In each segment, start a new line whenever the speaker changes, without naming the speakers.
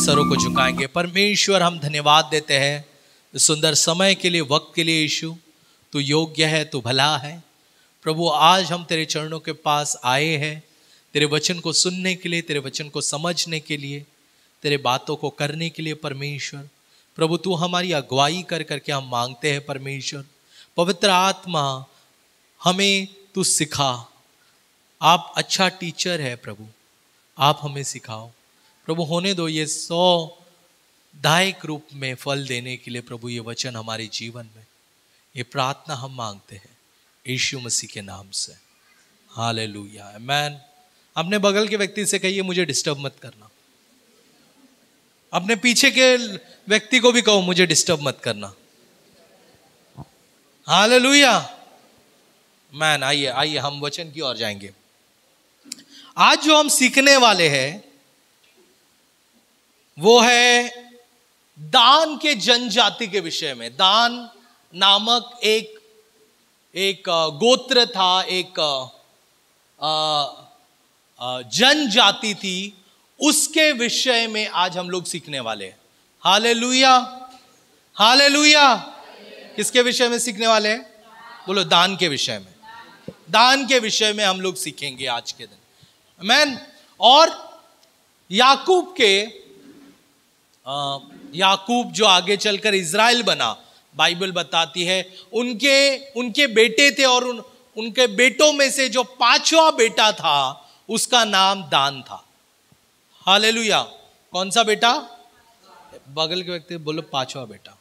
सरों को झुकाएंगे। परमेश्वर, हम धन्यवाद देते हैं इस सुंदर समय के लिए, वक्त के लिए। यीशु, तू योग्य है, तू भला है। प्रभु, आज हम तेरे चरणों के पास आए हैं तेरे वचन को सुनने के लिए, तेरे वचन को समझने के लिए, तेरे बातों को करने के लिए। परमेश्वर प्रभु, तू हमारी अगुवाई कर करके हम मांगते हैं। परमेश्वर पवित्र आत्मा, हमें तू सिखा। आप अच्छा टीचर है प्रभु, आप हमें सिखाओ प्रभु। होने दो ये 100 रूप में फल देने के लिए प्रभु ये वचन हमारे जीवन में। ये प्रार्थना हम मांगते हैं यीशु मसीह के नाम से, हालेलुया, आमीन। अपने बगल के व्यक्ति से कहिए, मुझे डिस्टर्ब मत करना। अपने पीछे के व्यक्ति को भी कहो, मुझे डिस्टर्ब मत करना। Hallelujah, man. आइए आइए, हम वचन की ओर जाएंगे। आज जो हम सीखने वाले हैं वो है दान के जनजाति के विषय में। दान नामक एक गोत्र था, एक जनजाति थी, उसके विषय में आज हम लोग सीखने वाले हैं। Hallelujah, hallelujah. किसके विषय में सीखने वाले हैं? बोलो, दान के विषय में। दान के विषय में हम लोग सीखेंगे आज के दिन, आमीन। और याकूब जो आगे चलकर इज़राइल बना, बाइबल बताती है उनके बेटे थे, और उनके बेटों में से जो 5वां बेटा था उसका नाम दान था। हालेलुया। कौन सा बेटा? बगल के व्यक्ति बोलो, 5वां बेटा।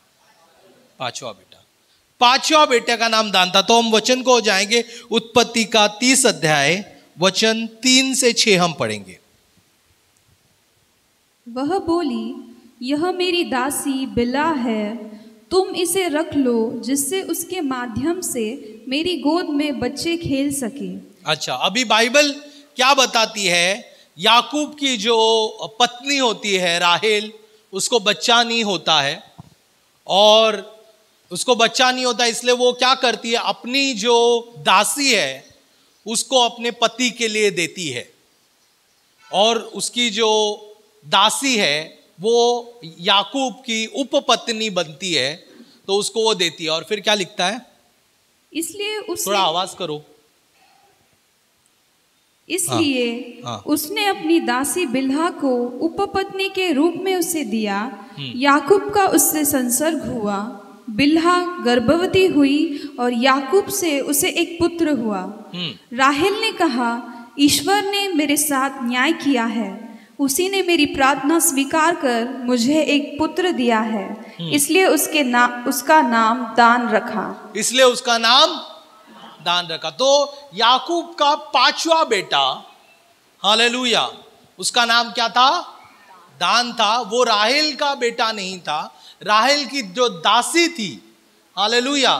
5वां बेटे का नाम दान था। तो हम वचन को जाएंगे, उत्पत्ति का 30 अध्याय वचन 3 से 6 हम पढ़ेंगे।
वह बोली, यह मेरी दासी बिल्हा है, तुम इसे रख लो, जिससे उसके माध्यम से मेरी गोद में बच्चे खेल सके। अच्छा, अभी बाइबल क्या बताती है? याकूब की जो पत्नी होती है राहेल, उसको बच्चा नहीं होता है, और उसको बच्चा नहीं होता इसलिए वो क्या करती है, अपनी जो दासी है उसको अपने पति के लिए देती है, और उसकी जो दासी है वो याकूब की उपपत्नी बनती है, तो उसको वो देती है। और फिर क्या लिखता है? इसलिए थोड़ा आवाज करो। इसलिए उसने अपनी दासी बिल्हा को उपपत्नी के रूप में उसे दिया। याकूब का उससे संसर्ग हुआ, बिल्हा गर्भवती हुई और याकूब से उसे एक पुत्र हुआ। राहेल ने कहा, ईश्वर ने मेरे साथ न्याय किया है, उसी ने मेरी प्रार्थना स्वीकार कर मुझे एक पुत्र दिया है, इसलिए उसका नाम दान रखा। तो याकूब का 5वां बेटा, हालेलुया, उसका नाम क्या था? दान था। वो राहेल का बेटा नहीं था, राहेल की जो दासी थी, हालेलुया,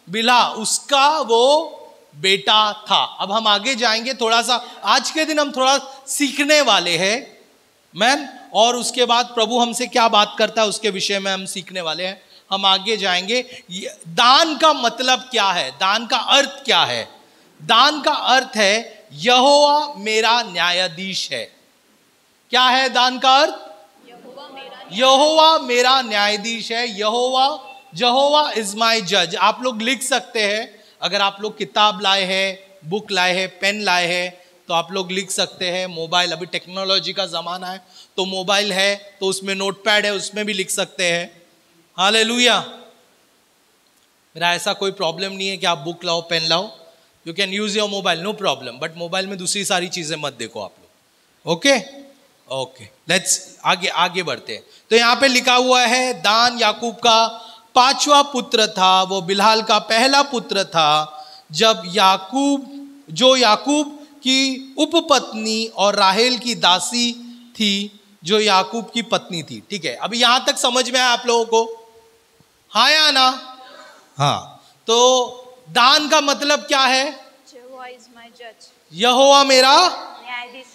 बिल्हा, उसका वो बेटा था। अब हम आगे जाएंगे, थोड़ा सा आज के दिन हम थोड़ा सीखने वाले हैं, मैन। और उसके बाद प्रभु हमसे क्या बात करता है उसके विषय में हम सीखने वाले हैं। हम आगे जाएंगे। दान का मतलब क्या है? दान का अर्थ क्या है? दान का अर्थ है यहोवा मेरा न्यायाधीश है। क्या है दान का अर्थ? यहोवा मेरा न्यायाधीश है। यहोवा इज माय जज। आप लोग लिख सकते हैं, अगर आप लोग किताब लाए हैं, बुक लाए हैं, पेन लाए हैं, तो आप लोग लिख सकते हैं। मोबाइल, अभी टेक्नोलॉजी का ज़माना है, तो मोबाइल है तो उसमें नोटपैड है, उसमें भी लिख सकते हैं। हालेलुया। मेरा ऐसा कोई प्रॉब्लम नहीं है कि आप बुक लाओ, पेन लाओ, you can use your mobile, no problem. But mobile में दूसरी सारी चीज़ें मत देखो आप लोग। ओके, लेट्स आगे बढ़ते हैं। तो यहाँ पे लिखा हुआ है, दान याकूब का 5वां पुत्र था, वो बिल्हाल का पहला पुत्र था, जब याकूब की उपपत्नी और राहेल की दासी थी, जो याकूब की पत्नी थी। ठीक है, अभी यहां तक समझ में आया आप लोगों को? हाँ या ना? हाँ। तो दान का मतलब क्या है? यहोवा मेरा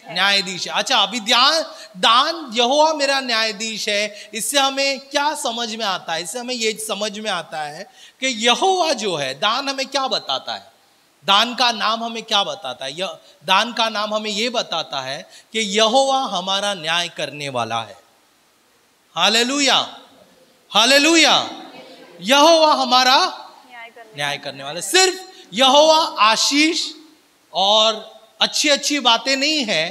न्यायाधीश है। अच्छा, अभी दान यहोवा मेरा न्यायाधीश है, इससे हमें क्या समझ में आता है? इससे हमें ये समझ में आता है कि यहोवा जो है, दान हमें क्या बताता है? दान का नाम हमें क्या बताता है? दान का नाम हमें ये बताता है कि यहोवा हमारा न्याय करने वाला है। Hallelujah, hallelujah. यहोवा हमारा न्याय करने वाला। सिर्फ यहोवा आशीष और अच्छी अच्छी बातें नहीं है,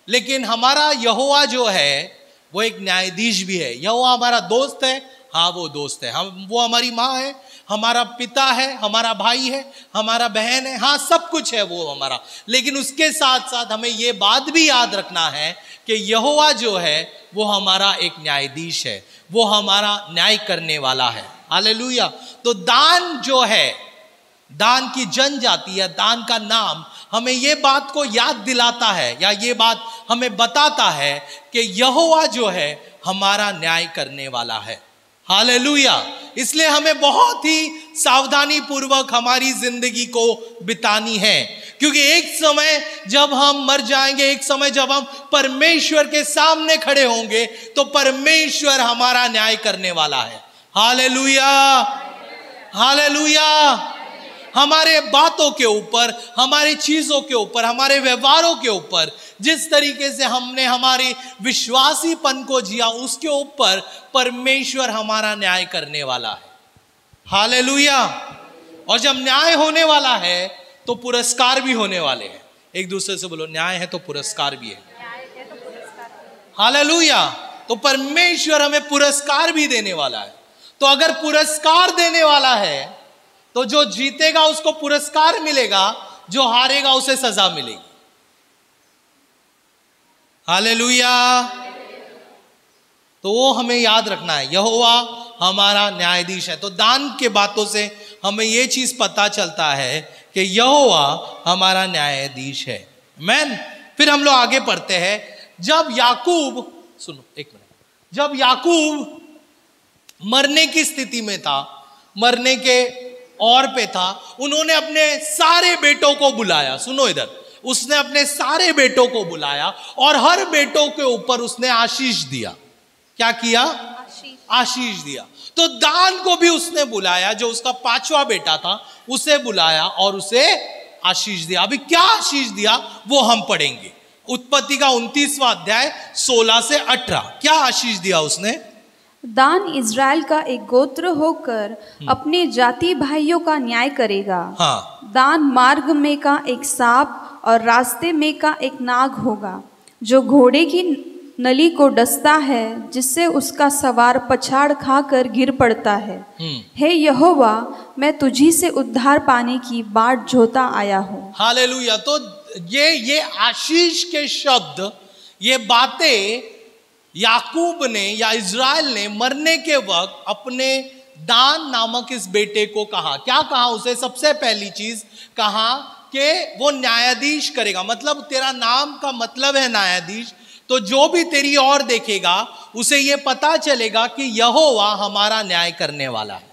लेकिन हमारा यहोवा जो है वो एक न्यायाधीश भी है। यहोवा हमारा दोस्त है, हाँ वो दोस्त है। वो हमारी माँ है, हमारा पिता है, हमारा भाई है, हमारा बहन है, हाँ सब कुछ है वो हमारा। लेकिन उसके साथ साथ हमें ये बात भी याद रखना है कि यहोवा जो है वो हमारा एक न्यायाधीश है, वो हमारा न्याय करने वाला है। हालेलुया। तो दान जो है, दान की जनजाति या दान का नाम हमें ये बात को याद दिलाता है, या ये बात हमें बताता है कि यहोवा जो है हमारा न्याय करने वाला है। हालेलुया। इसलिए हमें बहुत ही सावधानी पूर्वक हमारी जिंदगी को बितानी है, क्योंकि एक समय जब हम मर जाएंगे, एक समय जब हम परमेश्वर के सामने खड़े होंगे, तो परमेश्वर हमारा न्याय करने वाला है। Hallelujah, hallelujah. हमारे बातों के ऊपर, हमारी चीजों के ऊपर, हमारे व्यवहारों के ऊपर, जिस तरीके से हमने हमारे विश्वासीपन को जिया, उसके ऊपर परमेश्वर हमारा न्याय करने वाला है। हालेलुया। और जब न्याय होने वाला है तो पुरस्कार भी होने वाले हैं। एक दूसरे से बोलो, न्याय है तो पुरस्कार भी है। हालेलुया। तो परमेश्वर हमें पुरस्कार भी देने वाला है। तो अगर पुरस्कार देने वाला है तो जो जीतेगा उसको पुरस्कार मिलेगा, जो हारेगा उसे सजा मिलेगी। हालेलुया। तो वो हमें याद रखना है, यहोवा हमारा न्यायाधीश है। तो दान के बातों से हमें ये चीज पता चलता है कि यहोवा हमारा न्यायाधीश है। मैन फिर हम लोग आगे पढ़ते हैं। जब याकूब, सुनो एक मिनट, जब याकूब मरने की स्थिति में था, मरने के और पे था, उन्होंने अपने सारे बेटों को बुलाया। सुनो इधर, उसने अपने सारे बेटों को बुलाया और हर बेटों के ऊपर उसने आशीष दिया। क्या किया? आशीष दिया। तो दान को भी उसने बुलाया, जो उसका 5वां बेटा था उसे बुलाया और उसे आशीष दिया। अभी क्या आशीष दिया वो हम पढ़ेंगे। उत्पत्ति का 29वां अध्याय 16 से 18। क्या आशीष दिया उसने?
दान इज़राइल का एक गोत्र होकर अपने जाति भाइयों का न्याय करेगा।
हाँ।
दान मार्ग में का एक सांप और रास्ते में का एक नाग होगा, जो घोड़े की नली को डसता है, जिससे उसका सवार पछाड़ खाकर गिर पड़ता है। हे यहोवा, मैं तुझी से उद्धार पाने की बाट जोता आया हूँ।
हालेलुया। तो ये आशीष के शब्द, ये बातें याकूब ने या इज़राइल ने मरने के वक्त अपने दान नामक इस बेटे को कहा। क्या कहा उसे? सबसे पहली चीज कहा कि वो न्यायाधीश करेगा। मतलब तेरा नाम का मतलब है न्यायाधीश। तो जो भी तेरी ओर देखेगा उसे ये पता चलेगा कि यहोवा हमारा न्याय करने वाला है।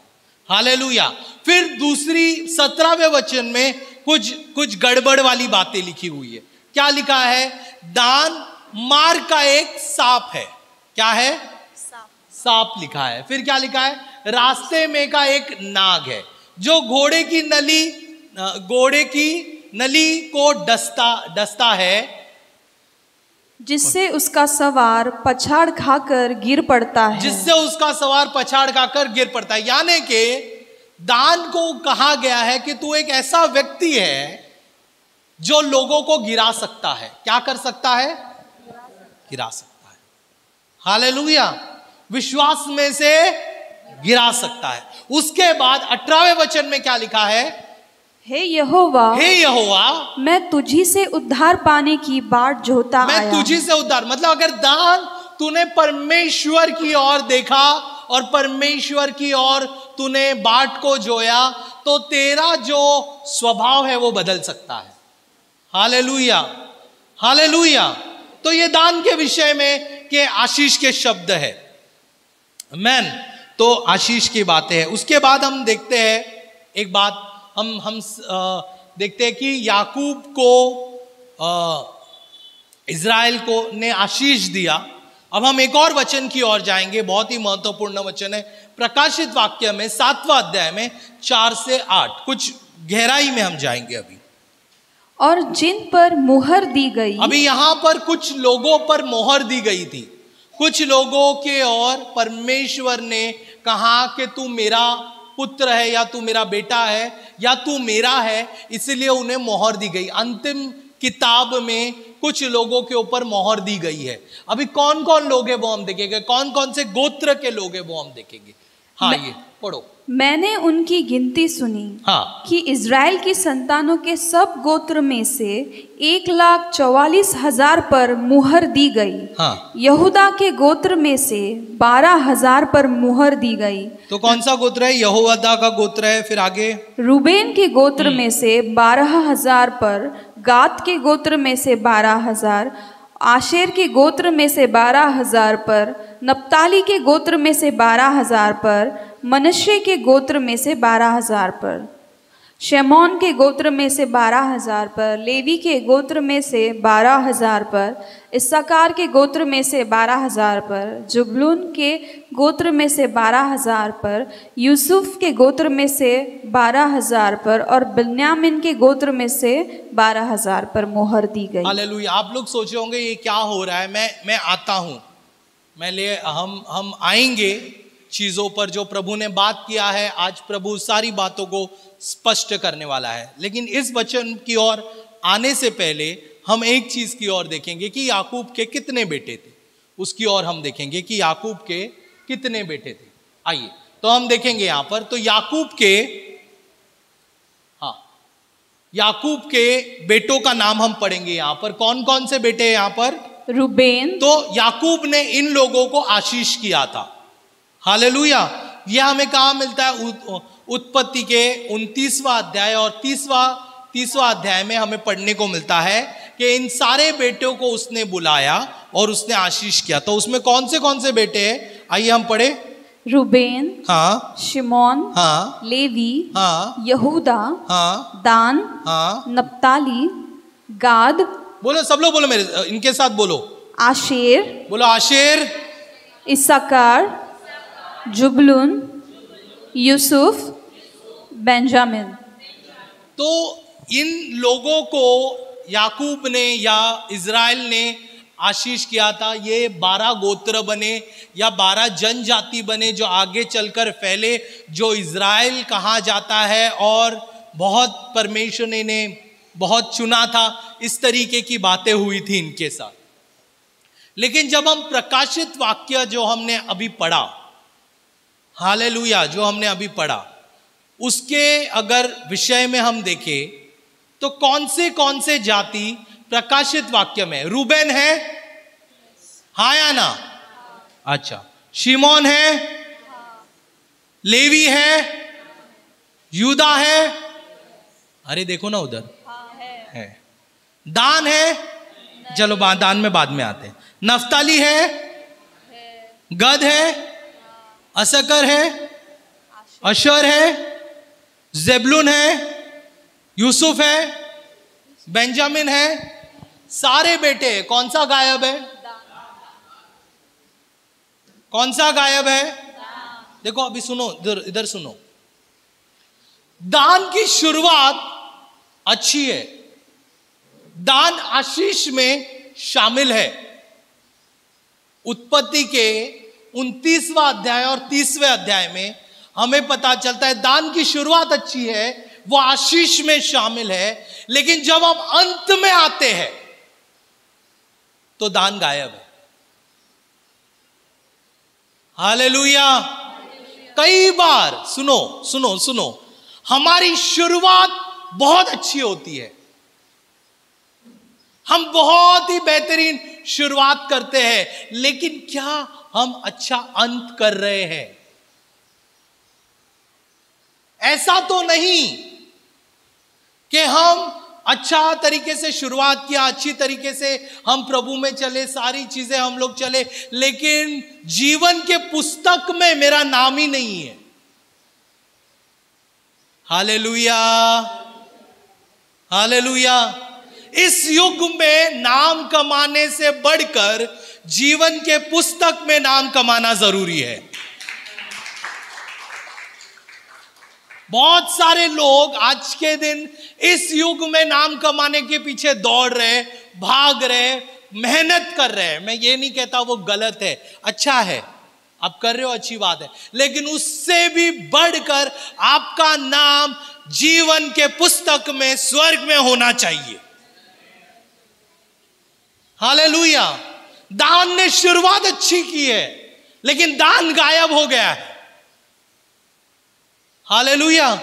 हालेलुया। फिर दूसरी 17वें वचन में कुछ गड़बड़ वाली बातें लिखी हुई है। क्या लिखा है? दान मार्ग का एक सांप है। क्या है? सांप लिखा है। फिर क्या लिखा है? रास्ते में का एक नाग है, जो घोड़े की नली को डसता है,
जिससे उसका सवार पछाड़ खाकर गिर पड़ता है।
जिससे उसका सवार पछाड़ खाकर गिर पड़ता है। यानी कि दान को कहा गया है कि तू एक ऐसा व्यक्ति है जो लोगों को गिरा सकता है। क्या कर सकता है? गिरा सकता है। हालेलुया। विश्वास में से गिरा सकता है। उसके बाद 18वें वचन में क्या लिखा है?
हे यहोवा,
मैं
तुझी से उद्धार पाने की बाट जोता आया।
मैं तुझी से उद्धार, मतलब अगर दान तूने परमेश्वर की ओर देखा और परमेश्वर की ओर तूने बाट को जोया, तो तेरा जो स्वभाव है वो बदल सकता है। Hallelujah, hallelujah. तो ये दान के विषय में के आशीष के शब्द है। मैन तो आशीष की बातें हैं। उसके बाद हम देखते हैं एक बात, हम देखते हैं कि याकूब को इज़राइल को ने आशीष दिया। अब हम एक और वचन की ओर जाएंगे, बहुत ही महत्वपूर्ण वचन है। प्रकाशित वाक्य में 7वां अध्याय में 4 से 8 कुछ गहराई में हम जाएंगे अभी।
और जिन पर मोहर दी गई,
अभी यहां पर कुछ लोगों पर मोहर दी गई थी। कुछ लोगों के और परमेश्वर ने कहा कि तू मेरा पुत्र है या तू मेरा बेटा है या तू मेरा है, इसलिए उन्हें मोहर दी गई। अंतिम किताब में कुछ लोगों के ऊपर मोहर दी गई है। अभी कौन कौन लोग हैं वो हम देखेंगे, कौन कौन से गोत्र के लोग हैं वो हम देखेंगे। हाँ, ये पढ़ो।
मैंने उनकी गिनती सुनी,
हाँ,
कि इज़राइल की संतानों के सब गोत्र में से 1,44,000 पर मुहर दी गई।
हाँ,
यहूदा के गोत्र में से 12,000 पर मुहर दी गई।
तो कौन सा गोत्र है? यहोवा का गोत्र है। फिर आगे
रूबेन के गोत्र में से 12,000 पर, गाद के गोत्र में से 12,000, आशेर के गोत्र में से 12,000 पर, नप्ताली के गोत्र में से 12,000 पर, मनश्शे के गोत्र में से 12,000 पर, शेमोन के गोत्र में से 12,000 पर, लेवी के गोत्र में से 12,000 पर, इस्साकार के गोत्र में से 12,000 पर, जुबलून के गोत्र में से 12,000 पर, यूसुफ के गोत्र में से 12,000 पर और बिन्यामीन के गोत्र में से 12,000 पर मोहर दी गई।
हालेलुया। आप लोग सोचे होंगे ये क्या हो रहा है, मैं आता हूं, हम आएंगे चीजों पर जो प्रभु ने बात किया है। आज प्रभु सारी बातों को स्पष्ट करने वाला है, लेकिन इस वचन की ओर आने से पहले हम एक चीज की ओर देखेंगे कि याकूब के कितने बेटे थे। उसकी ओर हम देखेंगे कि याकूब के कितने बेटे थे। आइए तो हम देखेंगे यहां पर, तो याकूब के बेटों का नाम हम पढ़ेंगे यहां पर। कौन कौन से बेटे हैं यहां पर?
रूबेन।
तो याकूब ने इन लोगों को आशीष किया था। हालेलुया। यह हमें कहाँ मिलता है? उत्पत्ति के 29वां अध्याय और 30वां अध्याय में हमें पढ़ने को मिलता है कि इन सारे बेटों को उसने बुलाया और उसने आशीष किया। तो उसमें कौन से बेटे हैं? आइए हम पढ़े।
रूबेन,
हाँ,
शिमोन,
हाँ,
लेवी,
हाँ,
यहूदा,
हाँ,
दान,
हाँ,
नप्ताली, गाद।
बोलो, सब लोग बोलो, मेरे इनके साथ बोलो।
आशेर,
बोलो आशेर,
इस्साकार, जुबलून, यूसुफ, बेंजामिन।
तो इन लोगों को याकूब ने या इज़राइल ने आशीष किया था। ये 12 गोत्र बने या 12 जनजाति बने जो आगे चलकर फैले, जो इज़राइल कहा जाता है, और बहुत परमेश्वर ने इन्हें बहुत चुना था। इस तरीके की बातें हुई थी इनके साथ। लेकिन जब हम प्रकाशित वाक्य जो हमने अभी पढ़ा, हालेलुया, जो हमने अभी पढ़ा, उसके अगर विषय में हम देखें तो कौन से जाति प्रकाशित वाक्य में? रूबेन है, हाँ या ना? अच्छा। शिमोन है, लेवी है, यूदा है, अरे देखो ना उधर है, दान है, चलो दान में बाद में आते हैं। नफ्ताली है, गद है, असकर है, अशर है, जेबलून है, यूसुफ है, बेंजामिन है, सारे बेटे। कौन सा गायब है? कौन सा गायब है? देखो अभी सुनो, इधर सुनो। दान की शुरुआत अच्छी है, दान आशीष में शामिल है। उत्पत्ति के 29वां अध्याय और 30वें अध्याय में हमें पता चलता है दान की शुरुआत अच्छी है, वो आशीष में शामिल है। लेकिन जब हम अंत में आते हैं तो दान गायब है। हालेलुया। कई बार सुनो, हमारी शुरुआत बहुत अच्छी होती है, हम बहुत ही बेहतरीन शुरुआत करते हैं, लेकिन क्या हम अच्छा अंत कर रहे हैं? ऐसा तो नहीं कि हम अच्छा तरीके से शुरुआत किया, अच्छी तरीके से हम प्रभु में चले, सारी चीजें हम लोग चले, लेकिन जीवन के पुस्तक में मेरा नाम ही नहीं है। Hallelujah, hallelujah. इस युग में नाम कमाने से बढ़कर जीवन के पुस्तक में नाम कमाना जरूरी है। बहुत सारे लोग आज के दिन इस युग में नाम कमाने के पीछे दौड़ रहे, भाग रहे, मेहनत कर रहे हैं, मैं ये नहीं कहता वो गलत है, अच्छा है, आप कर रहे हो, अच्छी बात है, लेकिन उससे भी बढ़कर आपका नाम जीवन के पुस्तक में, स्वर्ग में होना चाहिए। हालेलुया। दान ने शुरुआत अच्छी की है, लेकिन दान गायब हो गया है। हालेलुया।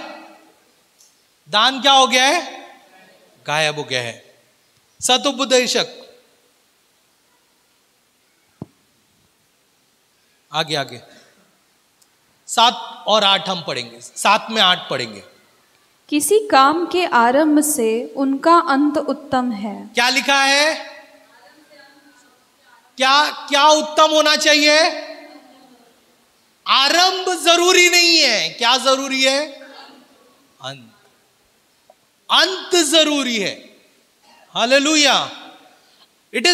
दान क्या हो गया है? गायब हो गया है। सतुपदेशक आगे आगे 7 और 8 हम पढ़ेंगे, 7 में 8 पढ़ेंगे।
किसी काम के आरंभ से उनका अंत उत्तम है।
क्या लिखा है? क्या उत्तम होना चाहिए? आरंभ जरूरी नहीं है, क्या जरूरी है? अंत जरूरी है। Hallelujah. It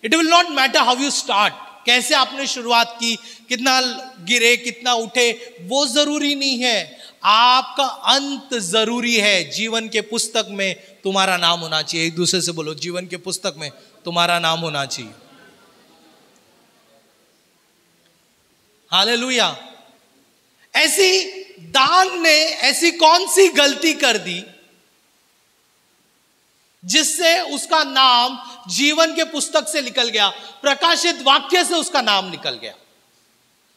will not matter how you start, कैसे आपने शुरुआत की, कितना गिरे, कितना उठे, वो जरूरी नहीं है, आपका अंत जरूरी है। जीवन के पुस्तक में तुम्हारा नाम होना चाहिए। एक दूसरे से बोलो, जीवन के पुस्तक में तुम्हारा नाम होना चाहिए। हालेलुया। ऐसी दान ने ऐसी कौन सी गलती कर दी जिससे उसका नाम जीवन के पुस्तक से निकल गया, प्रकाशित वाक्य से उसका नाम निकल गया।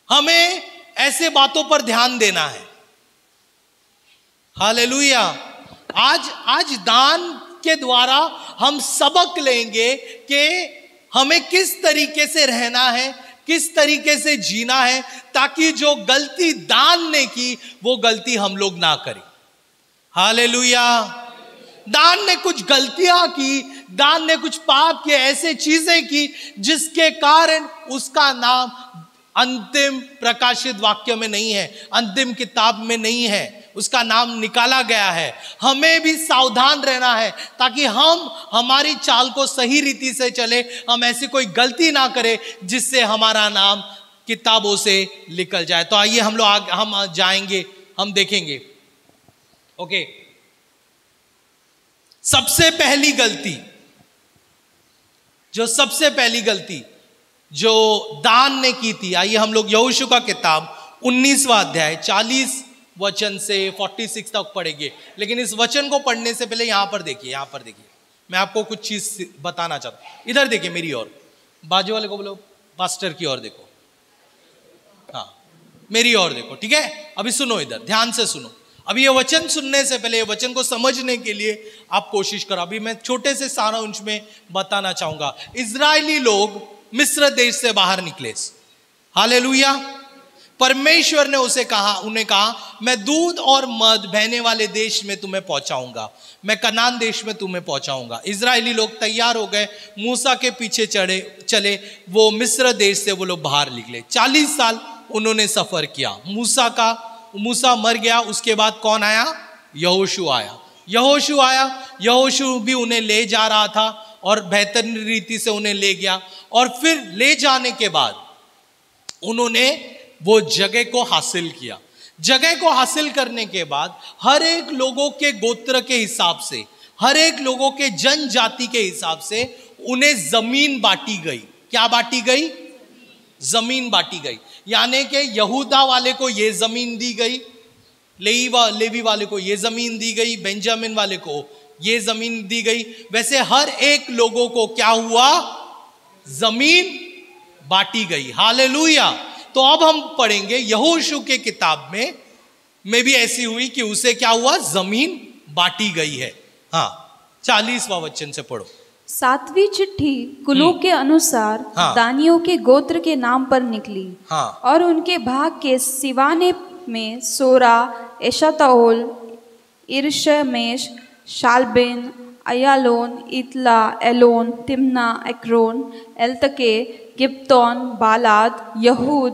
हमें ऐसे बातों पर ध्यान देना है। हालेलुया। आज दान के द्वारा हम सबक लेंगे कि हमें किस तरीके से रहना है, किस तरीके से जीना है, ताकि जो गलती दान ने की वो गलती हम लोग ना करें। हालेलुया। दान ने कुछ गलतियां की, दान ने कुछ पाप किए, ऐसे चीजें की जिसके कारण उसका नाम अंतिम प्रकाशित वाक्य में नहीं है, अंतिम किताब में नहीं है, उसका नाम निकाला गया है। हमें भी सावधान रहना है ताकि हम हमारी चाल को सही रीति से चले, हम ऐसी कोई गलती ना करें जिससे हमारा नाम किताबों से निकल जाए। तो आइए हम लोग हम जाएंगे, हम देखेंगे। ओके, सबसे पहली गलती जो दान ने की थी, आइए हम लोग यहोशू का किताब 19वां अध्याय 40 वचन से 46 तक पढ़ेंगे। लेकिन इस वचन को पढ़ने से पहले यहां पर देखिए, मैं आपको कुछ चीज बताना चाहता हूं। इधर देखिए मेरी ओर, बाजू वाले को बोलो पास्टर की ओर देखो, हाँ मेरी ओर देखो, ठीक है। अभी सुनो, इधर ध्यान से सुनो। अभी ये वचन सुनने से पहले, ये वचन को समझने के लिए आप कोशिश करो। अभी मैं छोटे से सारांश में बताना चाहूंगा। इजरायली लोग मिस्र देश से बाहर निकले। हालेलुया। परमेश्वर ने उन्हें कहा मैं दूध और मध बहने वाले देश में तुम्हें पहुंचाऊंगा, मैं कनान देश में तुम्हें पहुंचाऊंगा। इजरायली लोग तैयार हो गए, मूसा के पीछे चले, वो मिस्र देश से वो लोग बाहर निकले। 40 साल उन्होंने सफर किया। मूसा मर गया, उसके बाद कौन आया? यहोशू आया। यहोशू भी उन्हें ले जा रहा था और बेहतर रीति से उन्हें ले गया। और फिर ले जाने के बाद उन्होंने वो जगह को हासिल किया। जगह को हासिल करने के बाद हर एक लोगों के गोत्र के हिसाब से, हर एक लोगों के जनजाति के हिसाब से उन्हें जमीन बांटी गई। क्या बांटी गई? जमीन बांटी गई। यानी कि यहूदा वाले को ये जमीन दी गई, लेवी वाले को ये जमीन दी गई, बेंजामिन वाले को ये जमीन दी गई। वैसे हर एक लोगों को क्या हुआ? जमीन बांटी गई। हालेलुया। तो अब हम पढ़ेंगे यहोशू के किताब में भी ऐसी हुई कि उसे क्या हुआ? जमीन बांटी गई है। हाँ, 40वां वचन से पढ़ो।
7वीं चिट्ठी कुलों के अनुसार दानियों के गोत्र के नाम पर निकली। और उनके भाग के सिवाने में सोरा, एशाताओल, इर्शमेश, शालबिन, अयालोन, इतला, एलोन, तिम्ना, एक्रोन, एल्तके, गिब्तोन, बालाद, यहूद,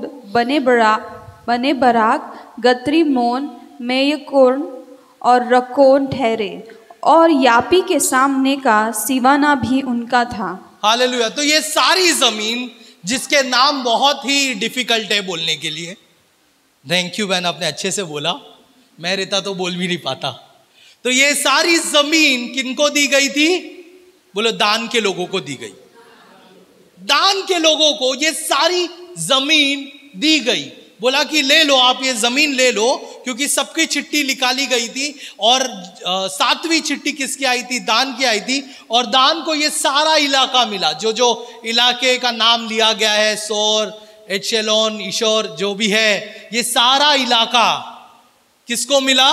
बने बराक, गत्रिमोन, मेयकोन और रकोन ठहरे। और यापी के सामने का सिवाना भी उनका था।
हालेलुया। तो ये सारी जमीन जिसके नाम बहुत ही डिफिकल्ट है बोलने के लिए, थैंक यू बहन, आपने अच्छे से बोला, मैं रहता तो बोल भी नहीं पाता। तो ये सारी जमीन किनको दी गई थी? बोलो दान के लोगों को दी गई। दान के लोगों को ये सारी जमीन दी गई, बोला कि ले लो, आप ये जमीन ले लो, क्योंकि सबकी चिट्ठी निकाली गई थी और 7वीं चिट्ठी किसकी आई थी? दान की आई थी। और दान को ये सारा इलाका मिला, जो जो इलाके का नाम लिया गया है, सोर, एचेलोन, ईशोर, जो भी है, ये सारा इलाका किसको मिला?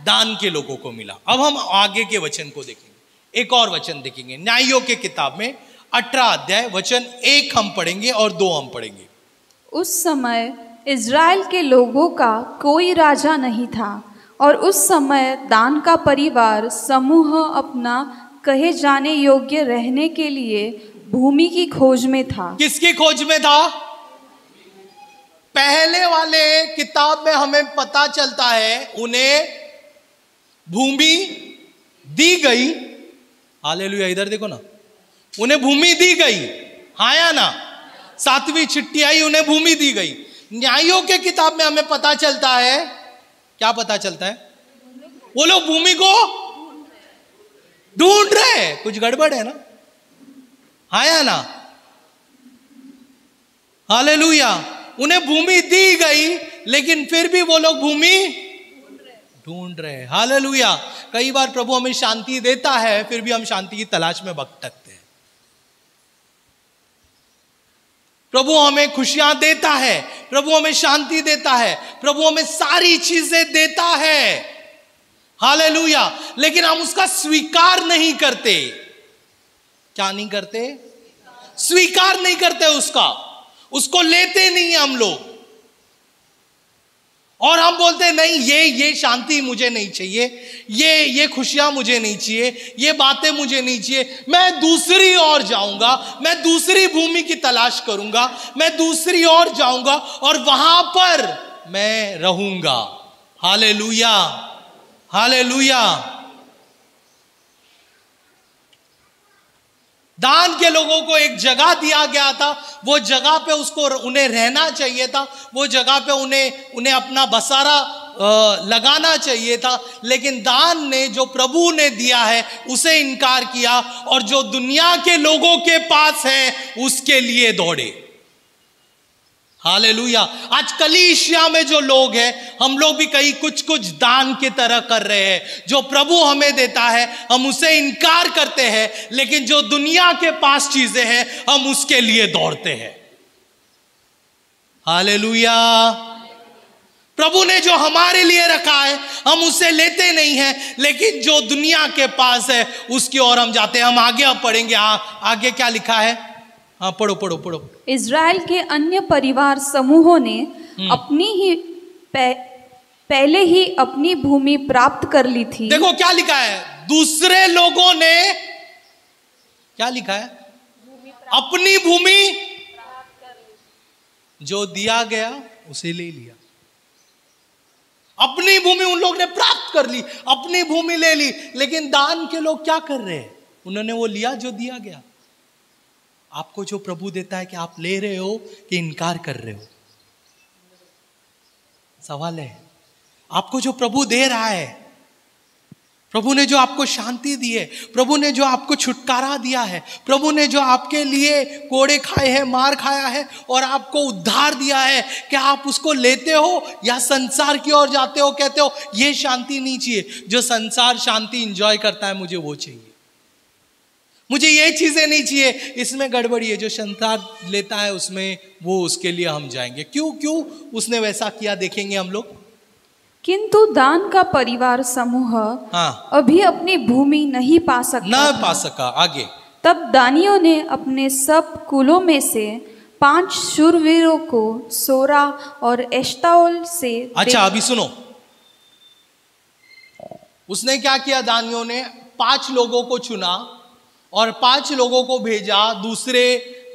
दान के लोगों को मिला। अब हम आगे के वचन को देखेंगे, एक और वचन देखेंगे न्यायों के किताब में 18 अध्याय वचन 1 हम पढ़ेंगे और 2 हम पढ़ेंगे।
उस समय इज़राइल के लोगों का कोई राजा नहीं था, और उस समय दान का परिवार समूह अपना कहे जाने योग्य रहने के लिए भूमि की खोज में था।
किसकी खोज में था? पहले वाले किताब में हमें पता चलता है उन्हें भूमि दी गई। हालेलुया, इधर देखो ना, उन्हें भूमि दी गई, हाँ या ना? 7वीं चिट्ठी आई, उन्हें भूमि दी गई। न्यायों के किताब में हमें पता चलता है, क्या पता चलता है? वो लोग भूमि को ढूंढ रहे हैं, कुछ गड़बड़ है ना, हाँ या ना? हालेलुया, उन्हें भूमि दी गई, लेकिन फिर भी वो लोग भूमि ढूंढ रहे हैं। हालेलुया, कई बार प्रभु हमें शांति देता है, फिर भी हम शांति की तलाश में भटकते हैं। प्रभु हमें खुशियां देता है, प्रभु हमें शांति देता है, प्रभु हमें सारी चीजें देता है, हालेलुया, लेकिन हम उसका स्वीकार नहीं करते। क्या नहीं करते? स्वीकार नहीं करते उसको लेते नहीं हम लोग, और हम बोलते हैं नहीं, ये शांति मुझे नहीं चाहिए, ये खुशियां मुझे नहीं चाहिए, ये बातें मुझे नहीं चाहिए, मैं दूसरी ओर जाऊंगा, मैं दूसरी भूमि की तलाश करूंगा, मैं दूसरी ओर जाऊंगा और वहां पर मैं रहूंगा। Hallelujah, hallelujah. दान के लोगों को एक जगह दिया गया था, वो जगह पे उन्हें रहना चाहिए था, वो जगह पे उन्हें अपना बसारा लगाना चाहिए था, लेकिन दान ने, जो प्रभु ने दिया है, उसे इनकार किया और जो दुनिया के लोगों के पास है उसके लिए दौड़े। हालेलुया। आज कलीसिया में जो लोग हैं, हम लोग भी कहीं कुछ दान की तरह कर रहे हैं। जो प्रभु हमें देता है हम उसे इनकार करते हैं, लेकिन जो दुनिया के पास चीजें हैं हम उसके लिए दौड़ते हैं। हालेलुया। प्रभु ने जो हमारे लिए रखा है हम उसे लेते नहीं हैं, लेकिन जो दुनिया के पास है उसकी ओर हम जाते हैं। हम आगे अब पढ़ेंगे, आगे क्या लिखा है? हाँ, पढ़ो।
इज़राइल के अन्य परिवार समूहों ने अपनी ही पहले ही अपनी भूमि प्राप्त कर ली थी।
देखो क्या लिखा है, दूसरे लोगों ने क्या लिखा है? अपनी भूमि जो दिया गया उसे ले लिया। अपनी भूमि उन लोग ने प्राप्त कर ली, अपनी भूमि ले ली। लेकिन दान के लोग क्या कर रहे हैं? उन्होंने वो लिया जो दिया गया। आपको जो प्रभु देता है, कि आप ले रहे हो कि इनकार कर रहे हो? सवाल है। आपको जो प्रभु दे रहा है, प्रभु ने जो आपको शांति दी है, प्रभु ने जो आपको छुटकारा दिया है, प्रभु ने जो आपके लिए कोड़े खाए हैं, मार खाया है और आपको उद्धार दिया है, क्या आप उसको लेते हो या संसार की ओर जाते हो? कहते हो ये शांति नहीं चाहिए, जो संसार शांति एंजॉय करता है मुझे वो चाहिए, मुझे ये चीजें नहीं चाहिए, इसमें गड़बड़ी है। जो संसार लेता है उसमें वो, उसके लिए हम जाएंगे। क्यों उसने वैसा किया, देखेंगे हम लोग।
किंतु दान का परिवार समूह अभी अपनी भूमि नहीं पा सका।
आगे।
तब दानियों ने अपने सब कुलों में से 5 शूरवीरों को सोरा और एश्ताओल से।
अच्छा, अभी सुनो, उसने क्या किया? दानियों ने 5 लोगों को चुना और 5 लोगों को भेजा, दूसरे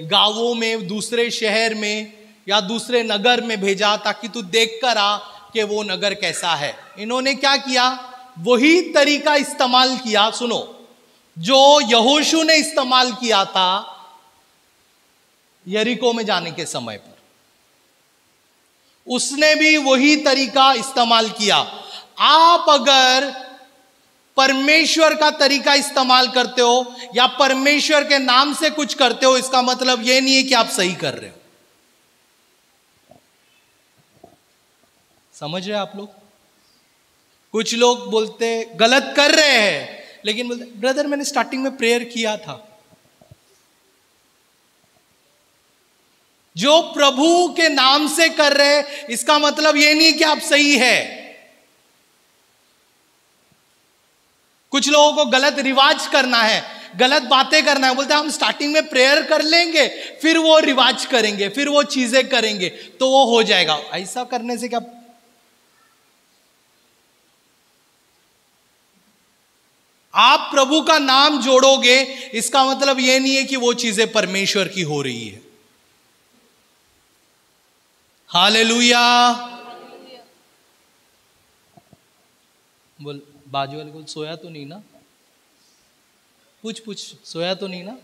गांवों में, दूसरे शहर में या दूसरे नगर में भेजा, ताकि तू देख कर आ कि वो नगर कैसा है। इन्होंने क्या किया? वही तरीका इस्तेमाल किया, सुनो, जो यहोशू ने इस्तेमाल किया था यरीको में जाने के समय पर। उसने भी वही तरीका इस्तेमाल किया। आप अगर परमेश्वर का तरीका इस्तेमाल करते हो या परमेश्वर के नाम से कुछ करते हो, इसका मतलब यह नहीं है कि आप सही कर रहे हो। समझ रहे आप लोग? कुछ लोग बोलते गलत कर रहे हैं, लेकिन बोलते ब्रदर मैंने स्टार्टिंग में प्रेयर किया था। जो प्रभु के नाम से कर रहे हैं, इसका मतलब यह नहीं कि आप सही है। कुछ लोगों को गलत रिवाज करना है, गलत बातें करना है, बोलते हैं हम स्टार्टिंग में प्रेयर कर लेंगे, फिर वो रिवाज करेंगे, फिर वो चीजें करेंगे तो वो हो जाएगा। ऐसा करने से क्या? आप प्रभु का नाम जोड़ोगे, इसका मतलब यह नहीं है कि वो चीजें परमेश्वर की हो रही है। हालेलुया। बोल, बाजू वाले को सोया तो नहीं ना? पूछ सोया तो नहीं ना?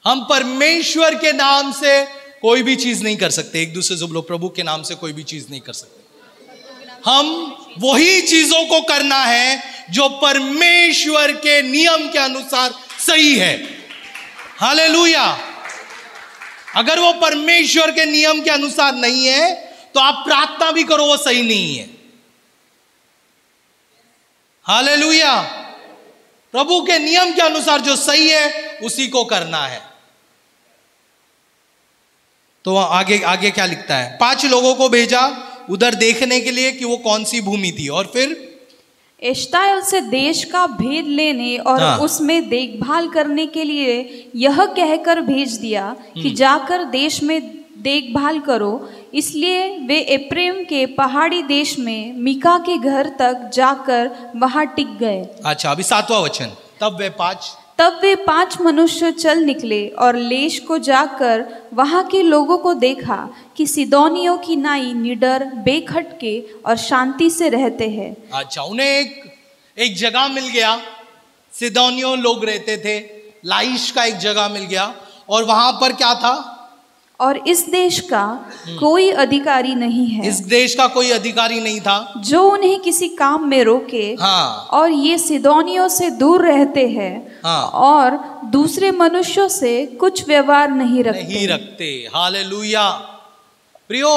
हम परमेश्वर के नाम से कोई भी चीज नहीं कर सकते। एक दूसरे से बोलो, प्रभु के नाम से कोई भी चीज नहीं कर सकते। हम वही चीजों को करना है जो परमेश्वर के नियम के अनुसार सही है। हालेलुया। अगर वो परमेश्वर के नियम के अनुसार नहीं है तो आप प्रार्थना भी करो, वो सही नहीं है। हालेलुया। प्रभु के नियम के अनुसार जो सही है उसी को करना है। तो आगे आगे क्या लिखता है? 5 लोगों को भेजा उधर देखने के लिए कि वो कौन सी भूमि थी, और फिर
एश्तायल से देश का भेद लेने और उसमें देखभाल करने के लिए यह कहकर भेज दिया कि जाकर देश में देखभाल करो। इसलिए वे एप्रेम के पहाड़ी देश में मीका के घर तक जाकर वहां टिक गए।
अच्छा, अभी 7वां वचन। तब वे 5 मनुष्य चल निकले और लेश को जाकर वहां के लोगों को देखा कि सिदोनियों की नाई निडर, बेखटके और शांति से रहते हैं। अच्छा, उन्हें एक जगह मिल गया। सिदोनियों लोग रहते थे, लाइश का एक जगह मिल गया, और वहां पर क्या था?
और इस देश का कोई अधिकारी नहीं है।
इस देश का कोई अधिकारी नहीं था
जो उन्हें किसी काम में रोके।
हाँ।
और ये सिदोनियों से दूर रहते हैं।
हाँ।
और दूसरे मनुष्यों से कुछ व्यवहार नहीं रखते।
हालेलुया। प्रियो,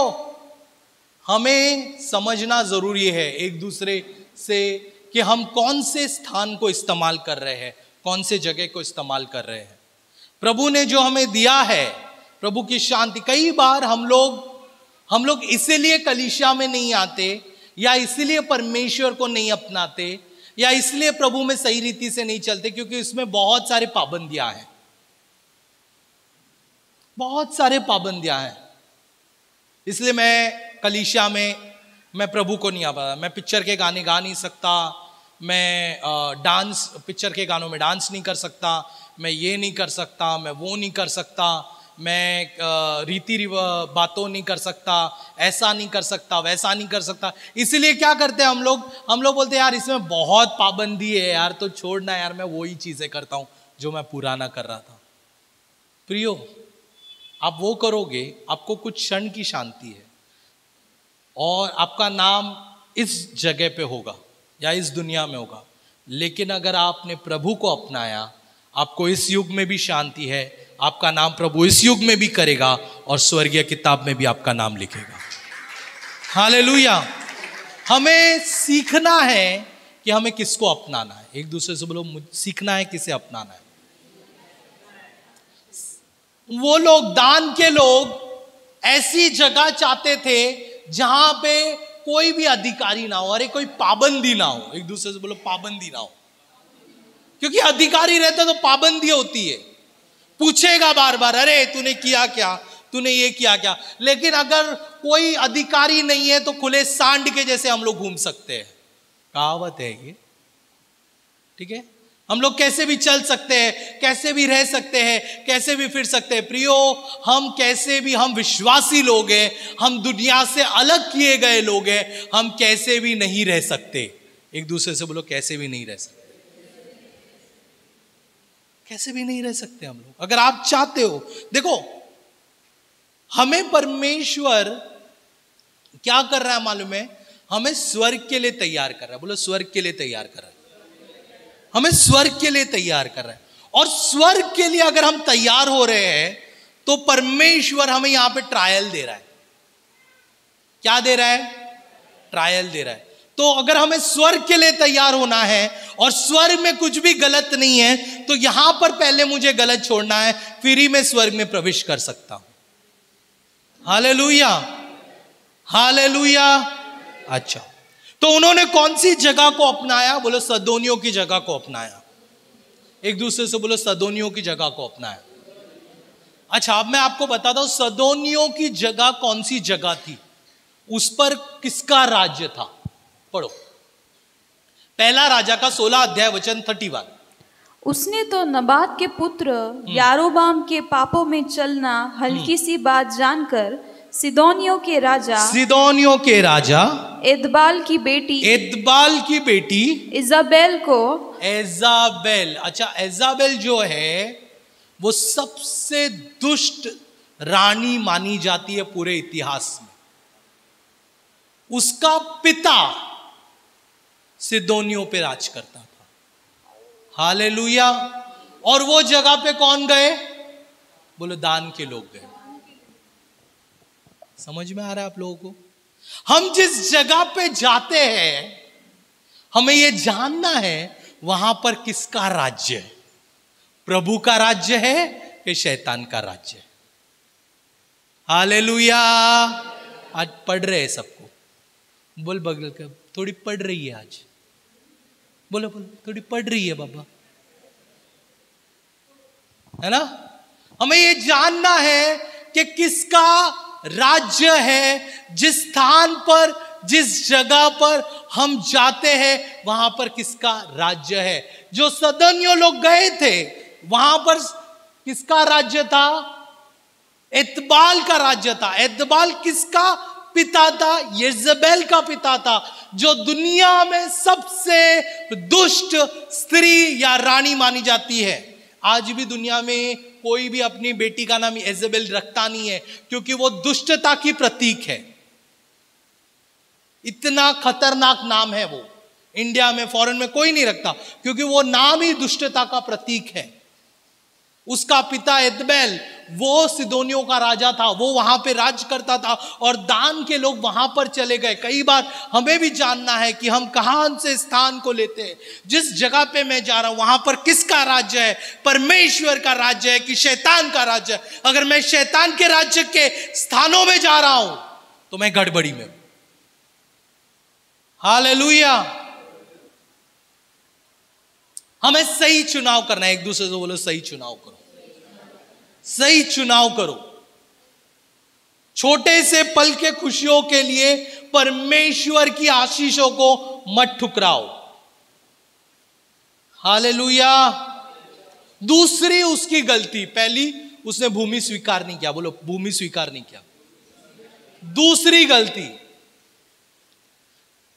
हमें समझना जरूरी है एक दूसरे से कि हम कौन से स्थान को इस्तेमाल कर रहे हैं, कौन से जगह को इस्तेमाल कर रहे हैं। प्रभु ने जो हमें दिया है, प्रभु की शांति। कई बार हम लोग इसीलिए कलीसिया में नहीं आते, या इसलिए परमेश्वर को नहीं अपनाते, या इसलिए प्रभु में सही रीति से नहीं चलते, क्योंकि इसमें बहुत सारे पाबंदियां हैं। बहुत सारे पाबंदियां हैं। इसलिए मैं कलीसिया में मैं प्रभु को नहीं आ पाता। मैं पिक्चर के गाने गा नहीं सकता, मैं पिक्चर के गानों में डांस नहीं कर सकता, मैं ये नहीं कर सकता, मैं वो नहीं कर सकता, मैं बातों नहीं कर सकता, ऐसा नहीं कर सकता, वैसा नहीं कर सकता। इसलिए क्या करते हैं हम लोग बोलते हैं यार इसमें बहुत पाबंदी है यार, तो छोड़ना यार, मैं वही चीजें करता हूं जो मैं पुराना कर रहा था। प्रियो, आप वो करोगे, आपको कुछ क्षण की शांति है और आपका नाम इस जगह पे होगा या इस दुनिया में होगा। लेकिन अगर आपने प्रभु को अपनाया, आपको इस युग में भी शांति है, आपका नाम प्रभु इस युग में भी करेगा और स्वर्गीय किताब में भी आपका नाम लिखेगा। हालेलुया। हमें सीखना है कि हमें किसको अपनाना है। एक दूसरे से बोलो, सीखना है किसे अपनाना है। वो लोग, दान के लोग ऐसी जगह चाहते थे जहां पे कोई भी अधिकारी ना हो, अरे कोई पाबंदी ना हो। एक दूसरे से बोलो, पाबंदी ना हो। क्योंकि अधिकारी रहता तो पाबंदी होती है, पूछेगा बार बार, अरे तूने किया क्या, तूने ये किया क्या। लेकिन अगर कोई अधिकारी नहीं है तो खुले सांड के जैसे हम लोग घूम सकते हैं। कहावत है ये, ठीक है। हम लोग कैसे भी चल सकते हैं, कैसे भी रह सकते हैं, कैसे भी फिर सकते हैं। प्रियो, हम कैसे भी, हम विश्वासी लोग हैं, हम दुनिया से अलग किए गए लोग हैं, हम कैसे भी नहीं रह सकते। एक दूसरे से बोलो, कैसे भी नहीं रह सकते, कैसे भी नहीं रह सकते हम लोग। अगर आप चाहते हो, देखो, हमें परमेश्वर क्या कर रहा है मालूम है? हमें स्वर्ग के लिए तैयार कर रहा है। बोलो स्वर्ग के लिए तैयार कर रहा है। हमें स्वर्ग के लिए तैयार कर रहा है। और स्वर्ग के लिए अगर हम तैयार हो रहे हैं तो परमेश्वर हमें यहां पे ट्रायल दे रहा है। क्या दे रहा है? ट्रायल दे रहा है। तो अगर हमें स्वर्ग के लिए तैयार होना है और स्वर्ग में कुछ भी गलत नहीं है, तो यहां पर पहले मुझे गलत छोड़ना है, फिर ही मैं स्वर्ग में प्रवेश कर सकता हूं। Hallelujah, hallelujah. अच्छा, तो उन्होंने कौन सी जगह को अपनाया? बोलो सदोनियों की जगह को अपनाया। एक दूसरे से बोलो सदोनियों की जगह को अपनाया। अच्छा, अब मैं आपको बताता हूं सदोनियों की जगह कौन सी जगह थी, उस पर किसका राज्य था। पढ़ो पहला राजा का 16 अध्याय वचन 31।
उसने तो नबात के पुत्र यारोबाम के पापों में चलना हल्की सी बात जानकर सिदोनियों के राजा एदबाल की बेटी इजाबेल को
अच्छा, इजाबेल जो है वो सबसे दुष्ट रानी मानी जाती है पूरे इतिहास में। उसका पिता सिदोनियों पे राज करता था। हालेलुया। और वो जगह पे कौन गए? बोलो दान के लोग गए। समझ में आ रहा है आप लोगों को? हम जिस जगह पे जाते हैं हमें यह जानना है वहां पर किसका राज्य है। प्रभु का राज्य है कि शैतान का राज्य है? हालेलुया। आज पढ़ रहे हैं सबको, बोल बगल का, थोड़ी पढ़ रही है आज, बोलो बोलो, थोड़ी पढ़ रही है बाबा, है ना? हमें ये जानना है कि किसका राज्य है, जिस स्थान पर, जिस जगह पर हम जाते हैं वहां पर किसका राज्य है। जो सदोनियों लोग गए थे वहां पर किसका राज्य था? एतबाल का राज्य था। एतबाल किसका पिता था? यजेबेल का पिता था, जो दुनिया में सबसे दुष्ट स्त्री या रानी मानी जाती है। आज भी दुनिया में कोई भी अपनी बेटी का नाम यजेबेल रखता नहीं है, क्योंकि वो दुष्टता की प्रतीक है। इतना खतरनाक नाम है वो। इंडिया में, फॉरेन में कोई नहीं रखता, क्योंकि वो नाम ही दुष्टता का प्रतीक है। उसका पिता एदबेल वो सिदोनियों का राजा था, वो वहां पे राज करता था और दान के लोग वहां पर चले गए। कई बार हमें भी जानना है कि हम कहां से स्थान को लेते हैं। जिस जगह पे मैं जा रहा हूं वहां पर किसका राज्य है? परमेश्वर का राज्य है कि शैतान का राज्य है? अगर मैं शैतान के राज्य के स्थानों में जा रहा हूं तो मैं गड़बड़ी में हूं। हालेलुया। हमें सही चुनाव करना है। एक दूसरे से बोलो सही चुनाव करो, सही चुनाव करो। छोटे से पल के खुशियों के लिए परमेश्वर की आशीषों को मत ठुकराओ। हालेलुया। दूसरी उसकी गलती, पहली उसने भूमि स्वीकार नहीं किया। बोलो भूमि स्वीकार नहीं किया। दूसरी गलती,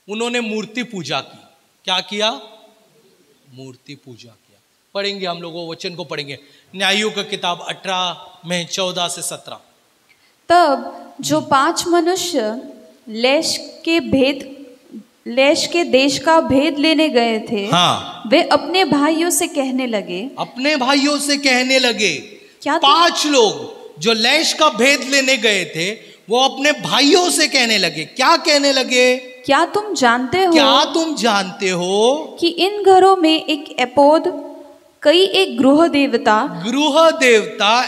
उन्होंने मूर्ति पूजा की। क्या किया? मूर्ति पूजा किया। पढ़ेंगे हम लोग वो वचन को पढ़ेंगे, न्यायों का किताब 18 में 14 से 17।
तब जो 5 मनुष्य लेश के देश का भेद लेने गए थे,
हाँ,
वे अपने भाइयों से कहने लगे, क्या
5 लोग जो लेश का भेद लेने गए थे वो अपने भाइयों से कहने लगे। क्या कहने लगे?
क्या तुम जानते हो कि इन घरों में एक एपोद, कई एक गृह देवता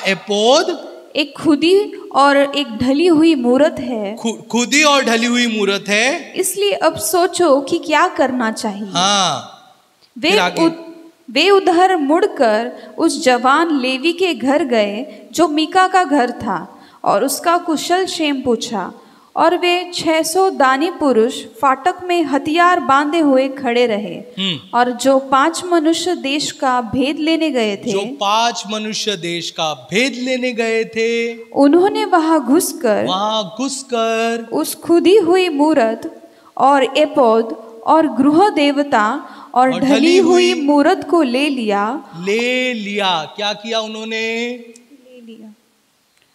एपोद, एक
खुदी और एक ढली हुई मूरत है।
खुदी और ढली हुई मूरत है।
इसलिए अब सोचो कि क्या करना चाहिए।
हाँ,
वे उधर मुड़कर उस जवान लेवी के घर गए जो मीका का घर था, और उसका कुशल क्षेम पूछा। और वे 600 दानी पुरुष फाटक में हथियार बांधे हुए खड़े रहे। और जो 5 मनुष्य देश का भेद लेने गए थे, उन्होंने वहां घुसकर उस खुदी हुई मूरत और एपोद और गृह देवता और ढली हुई मूरत को ले लिया।
क्या किया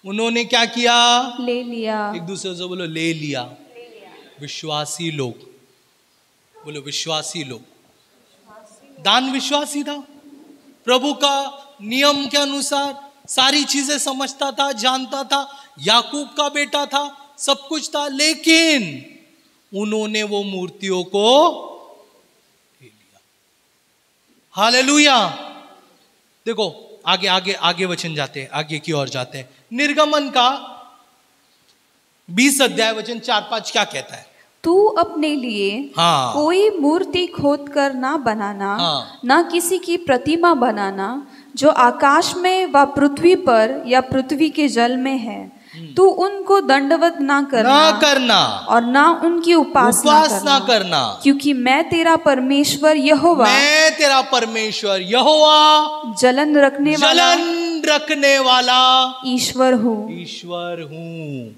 उन्होंने क्या किया?
ले लिया।
एक दूसरे से बोलो ले लिया।
विश्वासी लोग, बोलो विश्वासी लोग। दान विश्वासी था, प्रभु का नियम के अनुसार सारी चीजें समझता था, जानता था, याकूब का बेटा था, सब कुछ था, लेकिन उन्होंने वो मूर्तियों को ले लिया। हालेलुया। देखो आगे आगे आगे वचन जाते हैं, आगे की ओर जाते हैं। निर्गमन का 20 अध्याय वचन 4-5 क्या कहता है?
तू अपने लिए
हाँ।
कोई मूर्ति खोद कर ना बनाना,
हाँ।
ना किसी की प्रतिमा बनाना जो आकाश में व पृथ्वी पर या पृथ्वी के जल में है। तू उनको दंडवत ना करना और ना उनकी उपासना
करना,
क्योंकि मैं तेरा परमेश्वर यहोवा जलन रखने वाला ईश्वर हूँ।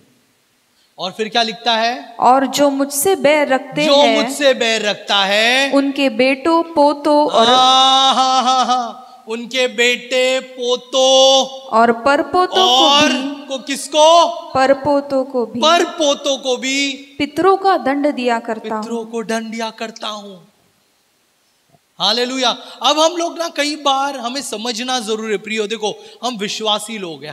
और फिर क्या लिखता है?
और जो मुझसे बैर रखता है उनके बेटों पोतों और
उनके बेटे पोतों
और परपोतों
किसको?
परपोतों को भी पितरों का दंड दिया करता हूँ।
हालेलुया। अब हम लोग ना कई बार हमें समझना जरूर है प्रियो, देखो हम विश्वासी लोग हैं,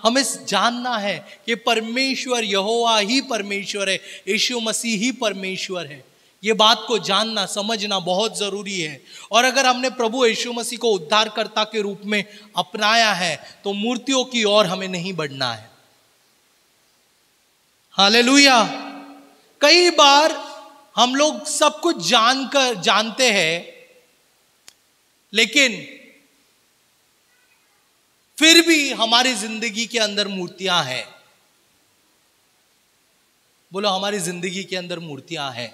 हमें जानना है कि परमेश्वर यहोवा ही परमेश्वर है, यीशु मसीह ही परमेश्वर है। ये बात को जानना समझना बहुत जरूरी है। और अगर हमने प्रभु यीशु मसीह को उद्धारकर्ता के रूप में अपनाया है तो मूर्तियों की ओर हमें नहीं बढ़ना है। हालेलुया। कई बार हम लोग सब कुछ जानते हैं, लेकिन फिर भी हमारी जिंदगी के अंदर मूर्तियां हैं। बोलो हमारी जिंदगी के अंदर मूर्तियां हैं।